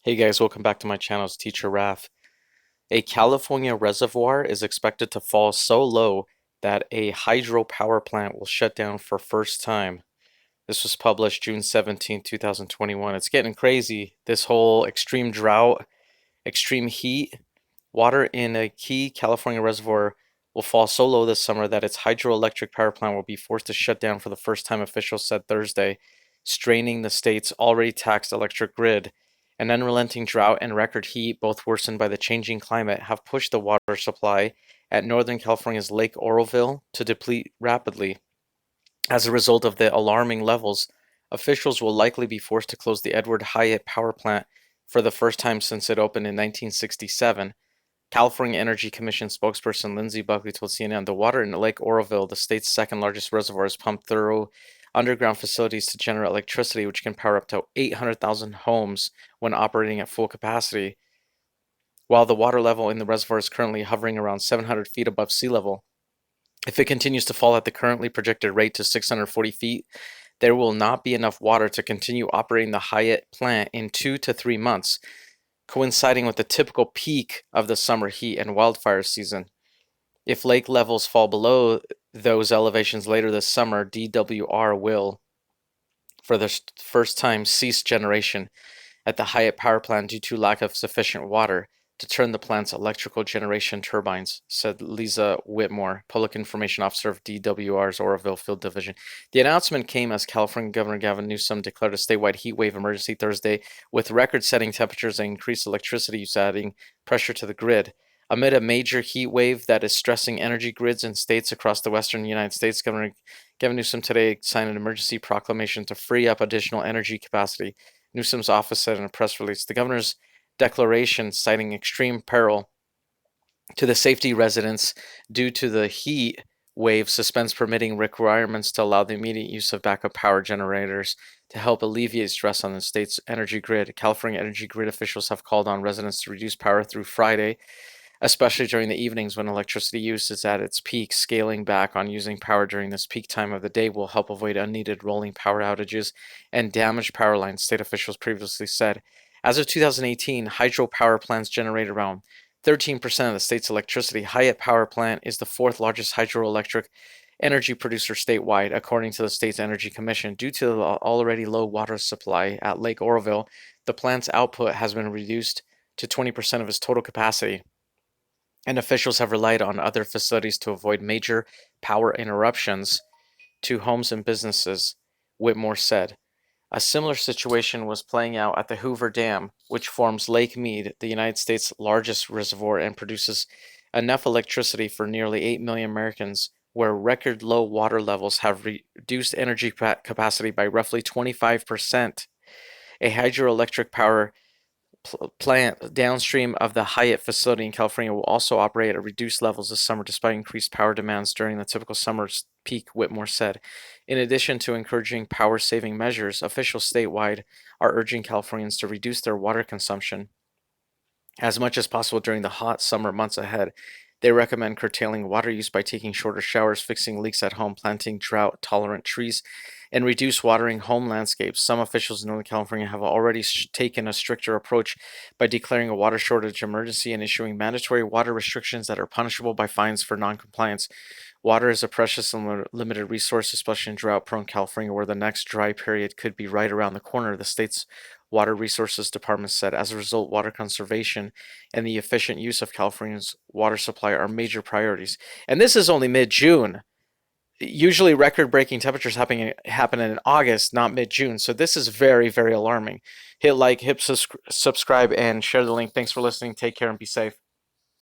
Hey guys, welcome back to my channel. It's Teacher Raf. A California reservoir is expected to fall so low that a hydropower plant will shut down for first time. This was published June 17, 2021. It's getting crazy. This whole extreme drought, extreme heat, water in a key California reservoir will fall so low this summer that its hydroelectric power plant will be forced to shut down for the first time, officials said Thursday, straining the state's already taxed electric grid. An unrelenting drought and record heat, both worsened by the changing climate, have pushed the water supply at Northern California's Lake Oroville to deplete rapidly. As a result of the alarming levels, officials will likely be forced to close the Edward Hyatt power plant for the first time since it opened in 1967. California Energy Commission spokesperson Lindsey Buckley told CNN the water in Lake Oroville, the state's second largest reservoir, is pumped through underground facilities to generate electricity, which can power up to 800,000 homes when operating at full capacity. While the water level in the reservoir is currently hovering around 700 feet above sea level, if it continues to fall at the currently projected rate to 640 feet, there will not be enough water to continue operating the Hyatt plant in 2 to 3 months, coinciding with the typical peak of the summer heat and wildfire season. If lake levels fall below those elevations later this summer, DWR will, for the first time, cease generation at the Hyatt power plant due to lack of sufficient water to turn the plant's electrical generation turbines, said Lisa Whitmore, Public Information Officer of DWR's Oroville Field Division. The announcement came as California Governor Gavin Newsom declared a statewide heat wave emergency Thursday, with record-setting temperatures and increased electricity use adding pressure to the grid. Amid a major heat wave that is stressing energy grids in states across the western United States, Governor Gavin Newsom today signed an emergency proclamation to free up additional energy capacity. Newsom's office said in a press release. The governor's declaration, citing extreme peril to the safety residents due to the heat wave, suspends permitting requirements to allow the immediate use of backup power generators to help alleviate stress on the state's energy grid. California energy grid officials have called on residents to reduce power through Friday, especially during the evenings when electricity use is at its peak. Scaling back on using power during this peak time of the day will help avoid unneeded rolling power outages and damaged power lines, state officials previously said. As of 2018, hydropower plants generate around 13% of the state's electricity. Hyatt Power Plant is the fourth largest hydroelectric energy producer statewide, according to the state's Energy Commission. Due to the already low water supply at Lake Oroville, the plant's output has been reduced to 20% of its total capacity, and officials have relied on other facilities to avoid major power interruptions to homes and businesses, Whitmore said. A similar situation was playing out at the Hoover Dam, which forms Lake Mead, the United States' largest reservoir, and produces enough electricity for nearly 8 million Americans, where record low water levels have reduced energy capacity by roughly 25%. A hydroelectric power plant downstream of the Hyatt facility in California will also operate at reduced levels this summer despite increased power demands during the typical summer peak, Whitmore said. In addition to encouraging power saving measures, officials statewide are urging Californians to reduce their water consumption as much as possible during the hot summer months ahead. They recommend curtailing water use by taking shorter showers, fixing leaks at home, planting drought-tolerant trees, and reduce watering home landscapes. Some officials in Northern California have already taken a stricter approach by declaring a water shortage emergency and issuing mandatory water restrictions that are punishable by fines for noncompliance. Water is a precious and limited resource, especially in drought-prone California, where the next dry period could be right around the corner, the state's Water Resources Department said. As a result, water conservation and the efficient use of California's water supply are major priorities. And this is only mid-June. Usually record-breaking temperatures happen in August, not mid-June. So this is very, very alarming. Hit like, hit subscribe, and share the link. Thanks for listening. Take care and be safe.